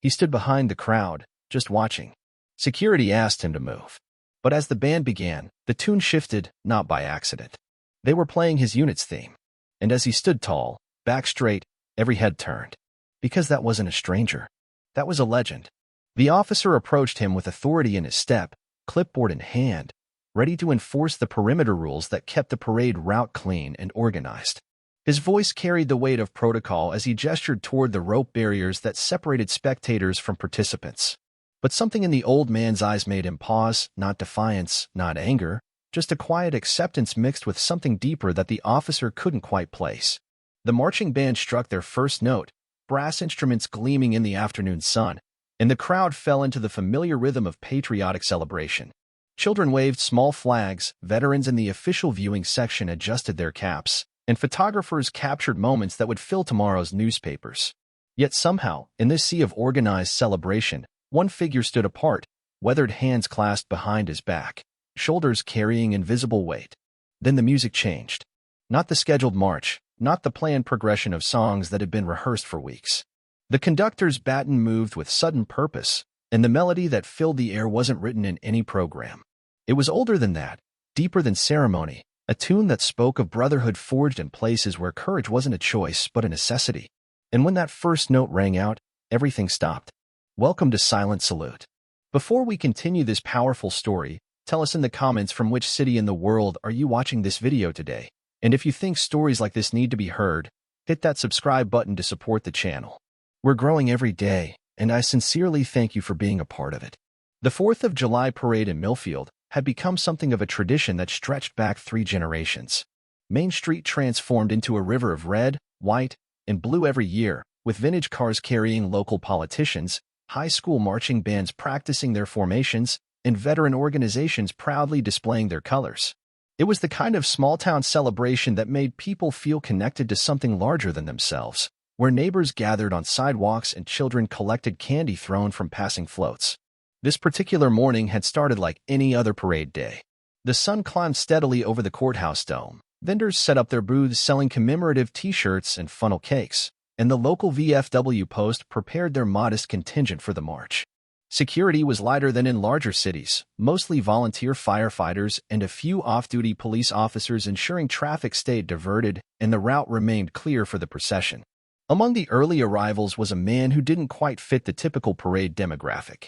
He stood behind the crowd, just watching. Security asked him to move. But as the band began, the tune shifted, not by accident. They were playing his unit's theme. And as he stood tall, back straight, every head turned. Because that wasn't a stranger. That was a legend. The officer approached him with authority in his step, clipboard in hand, ready to enforce the perimeter rules that kept the parade route clean and organized. His voice carried the weight of protocol as he gestured toward the rope barriers that separated spectators from participants. But something in the old man's eyes made him pause, not defiance, not anger, just a quiet acceptance mixed with something deeper that the officer couldn't quite place. The marching band struck their first note, brass instruments gleaming in the afternoon sun, and the crowd fell into the familiar rhythm of patriotic celebration. Children waved small flags, veterans in the official viewing section adjusted their caps, and photographers captured moments that would fill tomorrow's newspapers. Yet somehow, in this sea of organized celebration, one figure stood apart, weathered hands clasped behind his back, shoulders carrying invisible weight. Then the music changed. Not the scheduled march, not the planned progression of songs that had been rehearsed for weeks. The conductor's baton moved with sudden purpose, and the melody that filled the air wasn't written in any program. It was older than that, deeper than ceremony, a tune that spoke of brotherhood forged in places where courage wasn't a choice but a necessity. And when that first note rang out, everything stopped. Welcome to Silent Salute. Before we continue this powerful story, tell us in the comments from which city in the world are you watching this video today. And if you think stories like this need to be heard, hit that subscribe button to support the channel. We're growing every day, and I sincerely thank you for being a part of it. The 4th of July parade in Millfield had become something of a tradition that stretched back 3 generations. Main Street transformed into a river of red, white, and blue every year, with vintage cars carrying local politicians, high school marching bands practicing their formations, and veteran organizations proudly displaying their colors. It was the kind of small-town celebration that made people feel connected to something larger than themselves, where neighbors gathered on sidewalks and children collected candy thrown from passing floats. This particular morning had started like any other parade day. The sun climbed steadily over the courthouse dome. Vendors set up their booths selling commemorative T-shirts and funnel cakes, and the local VFW post prepared their modest contingent for the march. Security was lighter than in larger cities, mostly volunteer firefighters and a few off-duty police officers ensuring traffic stayed diverted and the route remained clear for the procession. Among the early arrivals was a man who didn't quite fit the typical parade demographic.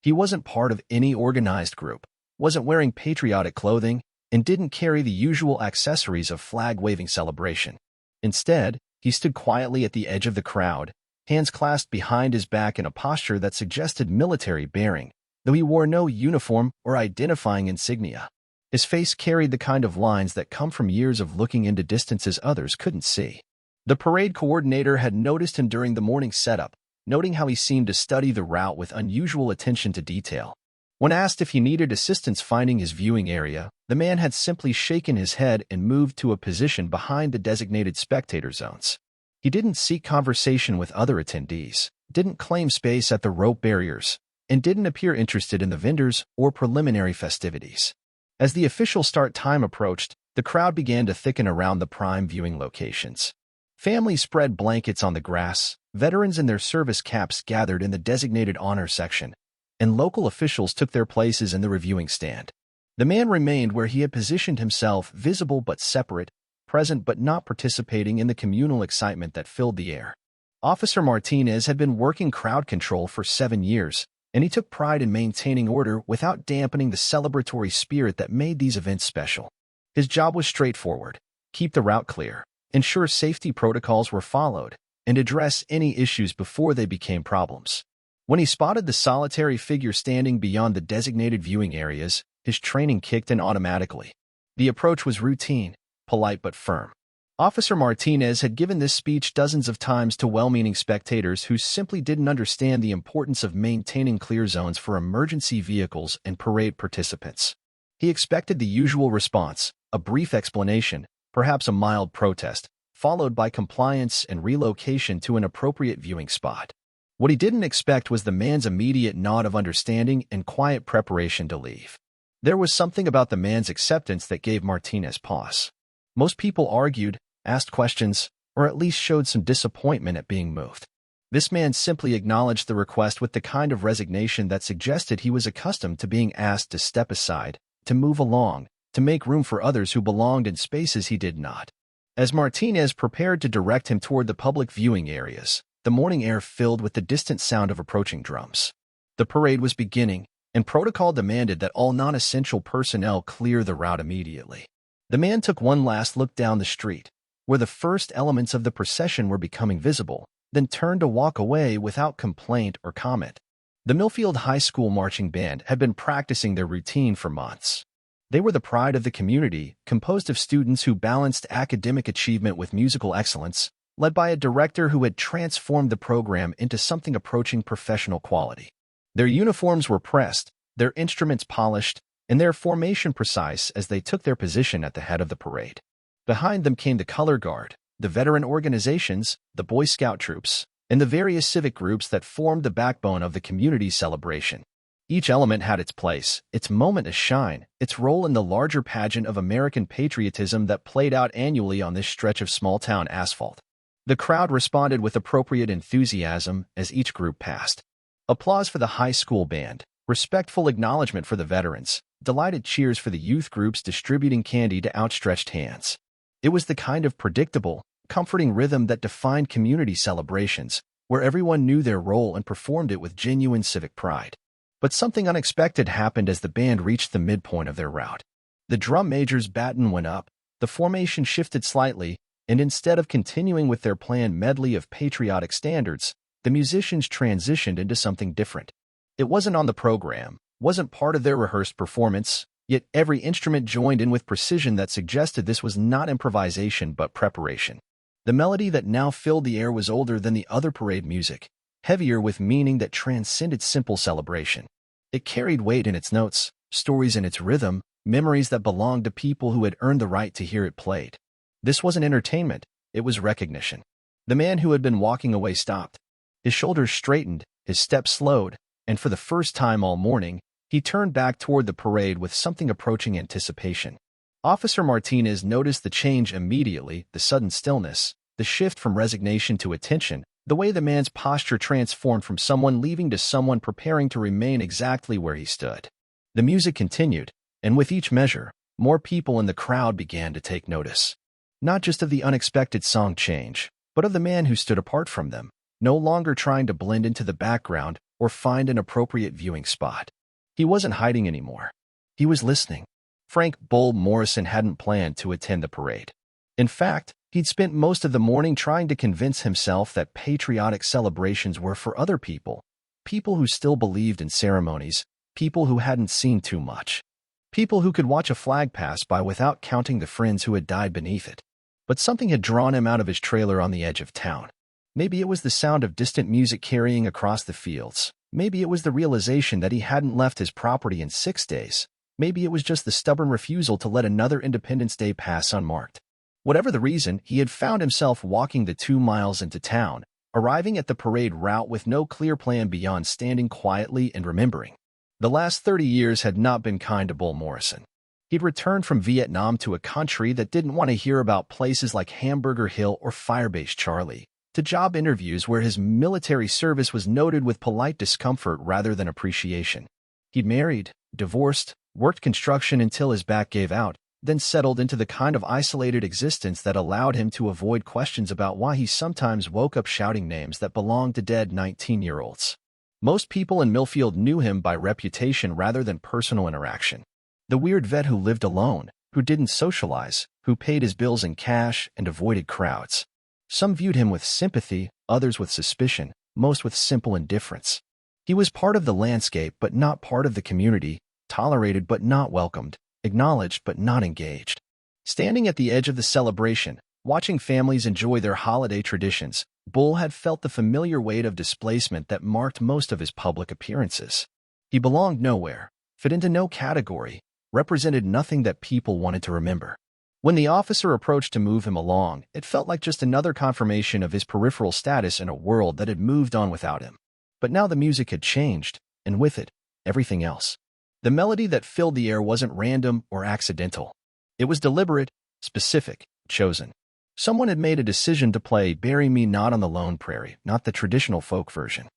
He wasn't part of any organized group, wasn't wearing patriotic clothing, and didn't carry the usual accessories of flag-waving celebration. Instead, he stood quietly at the edge of the crowd, hands clasped behind his back in a posture that suggested military bearing, though he wore no uniform or identifying insignia. His face carried the kind of lines that come from years of looking into distances others couldn't see. The parade coordinator had noticed him during the morning setup, noting how he seemed to study the route with unusual attention to detail. When asked if he needed assistance finding his viewing area, the man had simply shaken his head and moved to a position behind the designated spectator zones. He didn't seek conversation with other attendees, didn't claim space at the rope barriers, and didn't appear interested in the vendors or preliminary festivities. As the official start time approached, the crowd began to thicken around the prime viewing locations. Families spread blankets on the grass, veterans in their service caps gathered in the designated honor section, and local officials took their places in the reviewing stand. The man remained where he had positioned himself, visible but separate, present but not participating in the communal excitement that filled the air. Officer Martinez had been working crowd control for 7 years, and he took pride in maintaining order without dampening the celebratory spirit that made these events special. His job was straightforward: keep the route clear, ensure safety protocols were followed, and address any issues before they became problems. When he spotted the solitary figure standing beyond the designated viewing areas, his training kicked in automatically. The approach was routine, polite but firm. Officer Martinez had given this speech dozens of times to well-meaning spectators who simply didn't understand the importance of maintaining clear zones for emergency vehicles and parade participants. He expected the usual response, a brief explanation, perhaps a mild protest, followed by compliance and relocation to an appropriate viewing spot. What he didn't expect was the man's immediate nod of understanding and quiet preparation to leave. There was something about the man's acceptance that gave Martinez pause. Most people argued, asked questions, or at least showed some disappointment at being moved. This man simply acknowledged the request with the kind of resignation that suggested he was accustomed to being asked to step aside, to move along, to make room for others who belonged in spaces he did not. As Martinez prepared to direct him toward the public viewing areas, the morning air filled with the distant sound of approaching drums. The parade was beginning, and protocol demanded that all non-essential personnel clear the route immediately. The man took one last look down the street, where the first elements of the procession were becoming visible, then turned to walk away without complaint or comment. The Millfield High School marching band had been practicing their routine for months. They were the pride of the community, composed of students who balanced academic achievement with musical excellence, led by a director who had transformed the program into something approaching professional quality. Their uniforms were pressed, their instruments polished, and their formation precise as they took their position at the head of the parade. Behind them came the Color Guard, the veteran organizations, the Boy Scout troops, and the various civic groups that formed the backbone of the community's celebration. Each element had its place, its moment to shine, its role in the larger pageant of American patriotism that played out annually on this stretch of small-town asphalt. The crowd responded with appropriate enthusiasm as each group passed. Applause for the high school band, respectful acknowledgement for the veterans, delighted cheers for the youth groups distributing candy to outstretched hands. It was the kind of predictable, comforting rhythm that defined community celebrations, where everyone knew their role and performed it with genuine civic pride. But something unexpected happened as the band reached the midpoint of their route. The drum major's baton went up, the formation shifted slightly, and instead of continuing with their planned medley of patriotic standards, the musicians transitioned into something different. It wasn't on the program, wasn't part of their rehearsed performance, yet every instrument joined in with precision that suggested this was not improvisation but preparation. The melody that now filled the air was older than the other parade music, heavier with meaning that transcended simple celebration. It carried weight in its notes, stories in its rhythm, memories that belonged to people who had earned the right to hear it played. This wasn't entertainment, it was recognition. The man who had been walking away stopped. His shoulders straightened, his steps slowed, and for the first time all morning, he turned back toward the parade with something approaching anticipation. Officer Martinez noticed the change immediately, the sudden stillness, the shift from resignation to attention, the way the man's posture transformed from someone leaving to someone preparing to remain exactly where he stood. The music continued, and with each measure, more people in the crowd began to take notice. Not just of the unexpected song change, but of the man who stood apart from them, no longer trying to blend into the background or find an appropriate viewing spot. He wasn't hiding anymore. He was listening. Frank "Bull" Morrison hadn't planned to attend the parade. In fact, he'd spent most of the morning trying to convince himself that patriotic celebrations were for other people, people who still believed in ceremonies, people who hadn't seen too much, people who could watch a flag pass by without counting the friends who had died beneath it. But something had drawn him out of his trailer on the edge of town. Maybe it was the sound of distant music carrying across the fields. Maybe it was the realization that he hadn't left his property in 6 days. Maybe it was just the stubborn refusal to let another Independence Day pass unmarked. Whatever the reason, he had found himself walking the 2 miles into town, arriving at the parade route with no clear plan beyond standing quietly and remembering. The last 30 years had not been kind to Bull Morrison. He'd returned from Vietnam to a country that didn't want to hear about places like Hamburger Hill or Firebase Charlie, to job interviews where his military service was noted with polite discomfort rather than appreciation. He'd married, divorced, worked construction until his back gave out, then settled into the kind of isolated existence that allowed him to avoid questions about why he sometimes woke up shouting names that belonged to dead 19-year-olds. Most people in Millfield knew him by reputation rather than personal interaction. The weird vet who lived alone, who didn't socialize, who paid his bills in cash and avoided crowds. Some viewed him with sympathy, others with suspicion, most with simple indifference. He was part of the landscape but not part of the community, tolerated but not welcomed, acknowledged but not engaged. Standing at the edge of the celebration, watching families enjoy their holiday traditions, Bull had felt the familiar weight of displacement that marked most of his public appearances. He belonged nowhere, fit into no category, represented nothing that people wanted to remember. When the officer approached to move him along, it felt like just another confirmation of his peripheral status in a world that had moved on without him. But now the music had changed, and with it, everything else. The melody that filled the air wasn't random or accidental. It was deliberate, specific, chosen. Someone had made a decision to play Bury Me Not on the Lone Prairie, not the traditional folk version,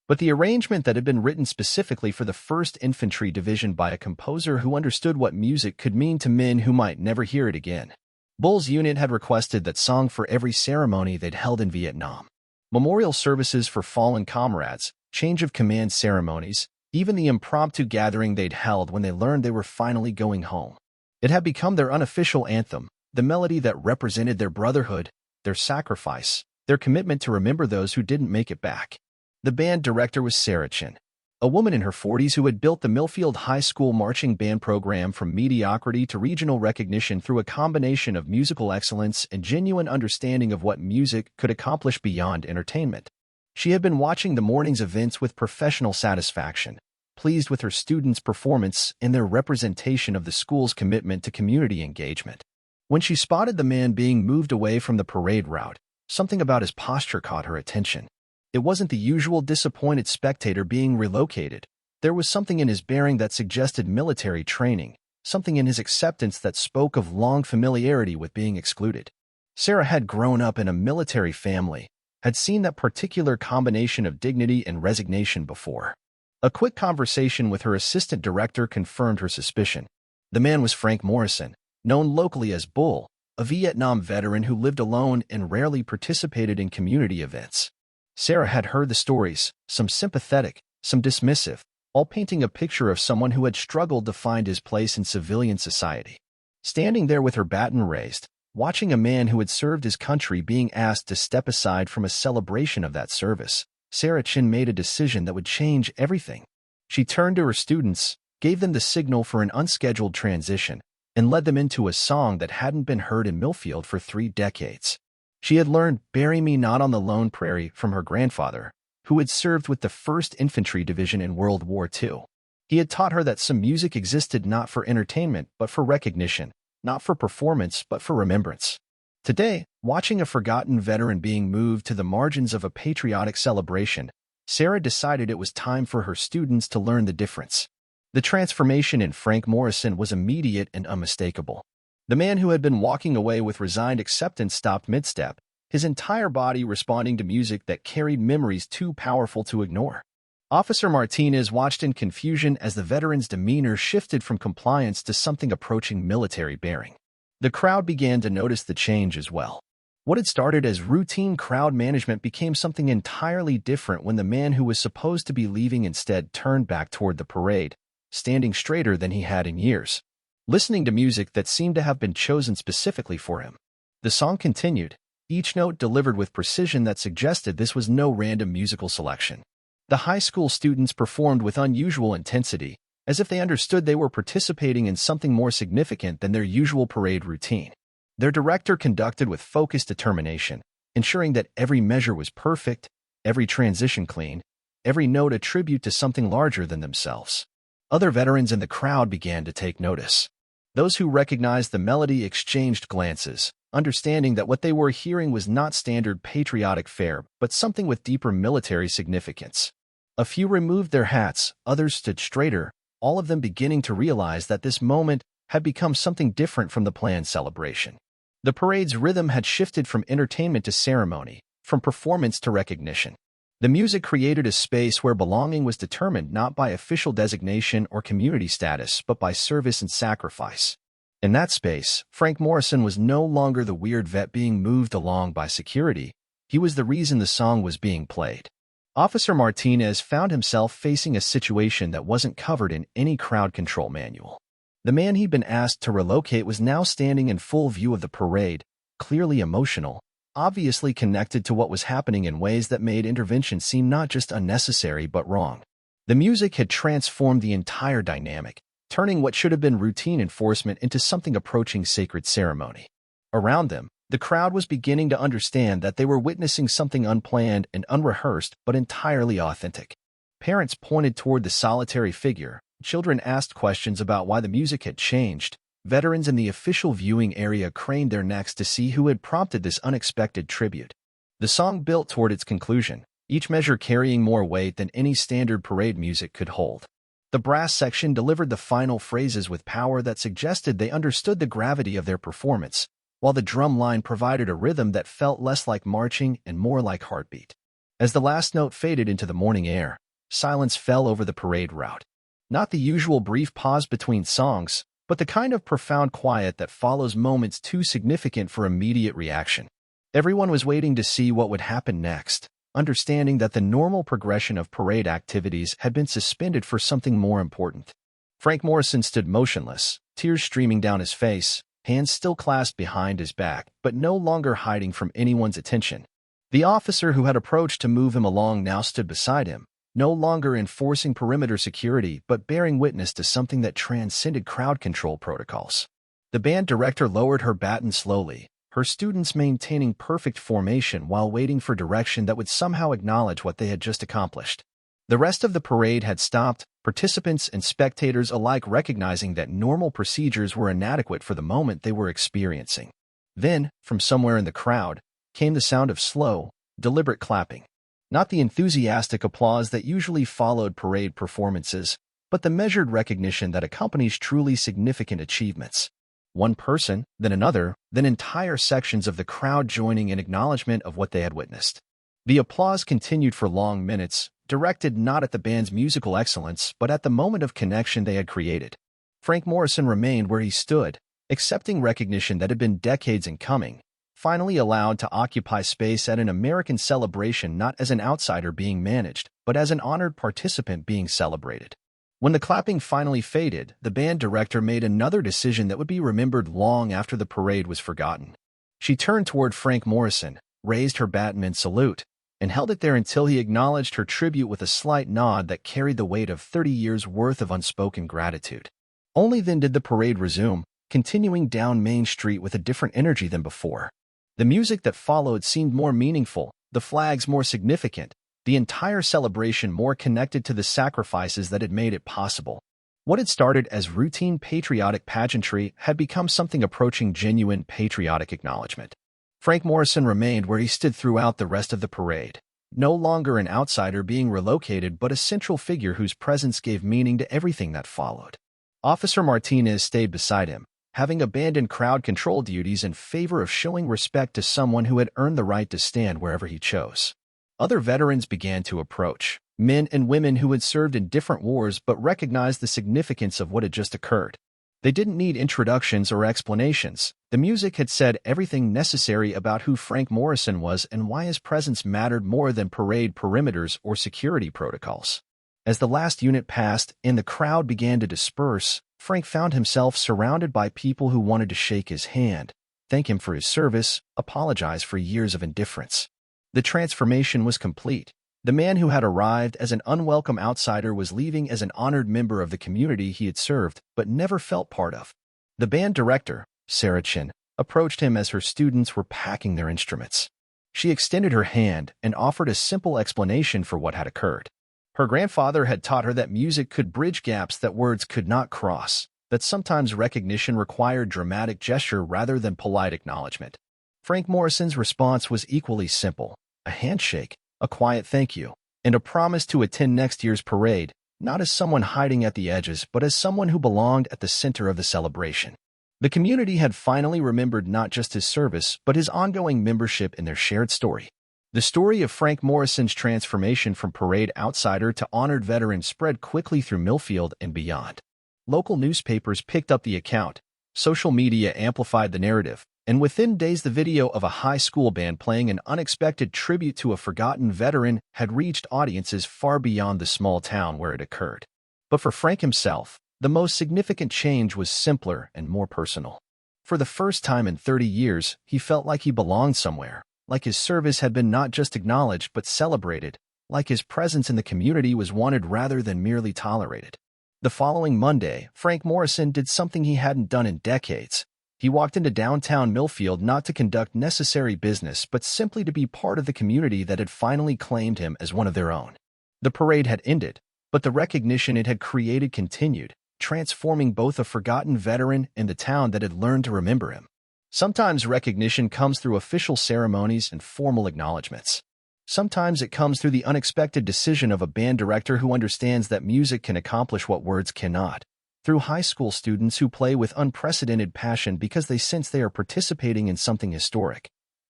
but the arrangement that had been written specifically for the 1st Infantry Division by a composer who understood what music could mean to men who might never hear it again. Bull's unit had requested that song for every ceremony they'd held in Vietnam. Memorial services for fallen comrades, change of command ceremonies, even the impromptu gathering they'd held when they learned they were finally going home. It had become their unofficial anthem, the melody that represented their brotherhood, their sacrifice, their commitment to remember those who didn't make it back. The band director was Sarah Chin, a woman in her 40s who had built the Millfield High School marching band program from mediocrity to regional recognition through a combination of musical excellence and genuine understanding of what music could accomplish beyond entertainment. She had been watching the morning's events with professional satisfaction, pleased with her students' performance and their representation of the school's commitment to community engagement. When she spotted the man being moved away from the parade route, something about his posture caught her attention. It wasn't the usual disappointed spectator being relocated. There was something in his bearing that suggested military training, something in his acceptance that spoke of long familiarity with being excluded. Sarah had grown up in a military family, had seen that particular combination of dignity and resignation before. A quick conversation with her assistant director confirmed her suspicion. The man was Frank Morrison, known locally as Bull, a Vietnam veteran who lived alone and rarely participated in community events. Sarah had heard the stories, some sympathetic, some dismissive, all painting a picture of someone who had struggled to find his place in civilian society. Standing there with her baton raised, watching a man who had served his country being asked to step aside from a celebration of that service, Sarah Chin made a decision that would change everything. She turned to her students, gave them the signal for an unscheduled transition, and led them into a song that hadn't been heard in Millfield for 3 decades. She had learned Bury Me Not on the Lone Prairie from her grandfather, who had served with the 1st Infantry Division in World War II. He had taught her that some music existed not for entertainment but for recognition, not for performance but for remembrance. Today, watching a forgotten veteran being moved to the margins of a patriotic celebration, Sarah decided it was time for her students to learn the difference. The transformation in Frank Morrison was immediate and unmistakable. The man who had been walking away with resigned acceptance stopped mid-step, his entire body responding to music that carried memories too powerful to ignore. Officer Martinez watched in confusion as the veteran's demeanor shifted from compliance to something approaching military bearing. The crowd began to notice the change as well. What had started as routine crowd management became something entirely different when the man who was supposed to be leaving instead turned back toward the parade, standing straighter than he had in years, listening to music that seemed to have been chosen specifically for him. The song continued, each note delivered with precision that suggested this was no random musical selection. The high school students performed with unusual intensity, as if they understood they were participating in something more significant than their usual parade routine. Their director conducted with focused determination, ensuring that every measure was perfect, every transition clean, every note a tribute to something larger than themselves. Other veterans in the crowd began to take notice. Those who recognized the melody exchanged glances, understanding that what they were hearing was not standard patriotic fare, but something with deeper military significance. A few removed their hats, others stood straighter, all of them beginning to realize that this moment had become something different from the planned celebration. The parade's rhythm had shifted from entertainment to ceremony, from performance to recognition. The music created a space where belonging was determined not by official designation or community status, but by service and sacrifice. In that space, Frank Morrison was no longer the weird vet being moved along by security. He was the reason the song was being played. Officer Martinez found himself facing a situation that wasn't covered in any crowd control manual. The man he'd been asked to relocate was now standing in full view of the parade, clearly emotional, obviously connected to what was happening in ways that made intervention seem not just unnecessary but wrong. The music had transformed the entire dynamic, turning what should have been routine enforcement into something approaching sacred ceremony. Around them, the crowd was beginning to understand that they were witnessing something unplanned and unrehearsed but entirely authentic. Parents pointed toward the solitary figure, children asked questions about why the music had changed, veterans in the official viewing area craned their necks to see who had prompted this unexpected tribute. The song built toward its conclusion, each measure carrying more weight than any standard parade music could hold. The brass section delivered the final phrases with power that suggested they understood the gravity of their performance, while the drum line provided a rhythm that felt less like marching and more like heartbeat. As the last note faded into the morning air, silence fell over the parade route. Not the usual brief pause between songs, but the kind of profound quiet that follows moments too significant for immediate reaction. Everyone was waiting to see what would happen next, understanding that the normal progression of parade activities had been suspended for something more important. Frank Morrison stood motionless, tears streaming down his face, hands still clasped behind his back, but no longer hiding from anyone's attention. The officer who had approached to move him along now stood beside him, no longer enforcing perimeter security but bearing witness to something that transcended crowd control protocols. The band director lowered her baton slowly, her students maintaining perfect formation while waiting for direction that would somehow acknowledge what they had just accomplished. The rest of the parade had stopped, participants and spectators alike recognizing that normal procedures were inadequate for the moment they were experiencing. Then, from somewhere in the crowd, came the sound of slow, deliberate clapping. Not the enthusiastic applause that usually followed parade performances, but the measured recognition that accompanies truly significant achievements. One person, then another, then entire sections of the crowd joining in acknowledgement of what they had witnessed. The applause continued for long minutes, directed not at the band's musical excellence but at the moment of connection they had created. Frank Morrison remained where he stood, accepting recognition that had been decades in coming, finally allowed to occupy space at an American celebration not as an outsider being managed, but as an honored participant being celebrated. When the clapping finally faded, the band director made another decision that would be remembered long after the parade was forgotten. She turned toward Frank Morrison, raised her baton in salute, and held it there until he acknowledged her tribute with a slight nod that carried the weight of 30 years' worth of unspoken gratitude. Only then did the parade resume, continuing down Main Street with a different energy than before. The music that followed seemed more meaningful, the flags more significant, the entire celebration more connected to the sacrifices that had made it possible. What had started as routine patriotic pageantry had become something approaching genuine patriotic acknowledgement. Frank Morrison remained where he stood throughout the rest of the parade, no longer an outsider being relocated but a central figure whose presence gave meaning to everything that followed. Officer Martinez stayed beside him, having abandoned crowd control duties in favor of showing respect to someone who had earned the right to stand wherever he chose. Other veterans began to approach, men and women who had served in different wars but recognized the significance of what had just occurred. They didn't need introductions or explanations. The music had said everything necessary about who Frank Morrison was and why his presence mattered more than parade perimeters or security protocols. As the last unit passed and the crowd began to disperse, Frank found himself surrounded by people who wanted to shake his hand, thank him for his service, apologize for years of indifference. The transformation was complete. The man who had arrived as an unwelcome outsider was leaving as an honored member of the community he had served but never felt part of. The band director, Sarah Chin, approached him as her students were packing their instruments. She extended her hand and offered a simple explanation for what had occurred. Her grandfather had taught her that music could bridge gaps that words could not cross, that sometimes recognition required dramatic gesture rather than polite acknowledgement. Frank Morrison's response was equally simple: a handshake, a quiet thank you, and a promise to attend next year's parade, not as someone hiding at the edges but as someone who belonged at the center of the celebration. The community had finally remembered not just his service but his ongoing membership in their shared story. The story of Frank Morrison's transformation from parade outsider to honored veteran spread quickly through Millfield and beyond. Local newspapers picked up the account, social media amplified the narrative, and within days the video of a high school band playing an unexpected tribute to a forgotten veteran had reached audiences far beyond the small town where it occurred. But for Frank himself, the most significant change was simpler and more personal. For the first time in 30 years, he felt like he belonged somewhere, like his service had been not just acknowledged but celebrated, like his presence in the community was wanted rather than merely tolerated. The following Monday, Frank Morrison did something he hadn't done in decades. He walked into downtown Millfield not to conduct necessary business but simply to be part of the community that had finally claimed him as one of their own. The parade had ended, but the recognition it had created continued, transforming both a forgotten veteran and the town that had learned to remember him. Sometimes recognition comes through official ceremonies and formal acknowledgments. Sometimes it comes through the unexpected decision of a band director who understands that music can accomplish what words cannot. through high school students who play with unprecedented passion because they sense they are participating in something historic,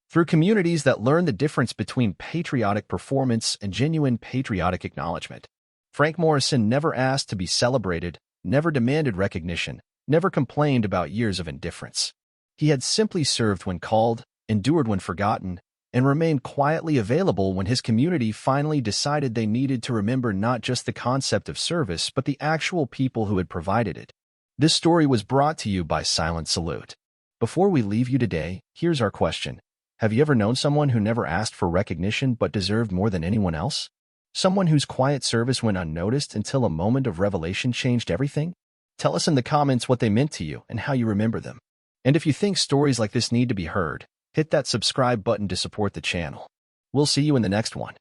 through communities that learn the difference between patriotic performance and genuine patriotic acknowledgement. Frank Morrison never asked to be celebrated, never demanded recognition, never complained about years of indifference. He had simply served when called, endured when forgotten, and remained quietly available when his community finally decided they needed to remember not just the concept of service but the actual people who had provided it. This story was brought to you by Silent Salute. Before we leave you today, here's our question. Have you ever known someone who never asked for recognition but deserved more than anyone else? Someone whose quiet service went unnoticed until a moment of revelation changed everything? Tell us in the comments what they meant to you and how you remember them. And if you think stories like this need to be heard, hit that subscribe button to support the channel. We'll see you in the next one.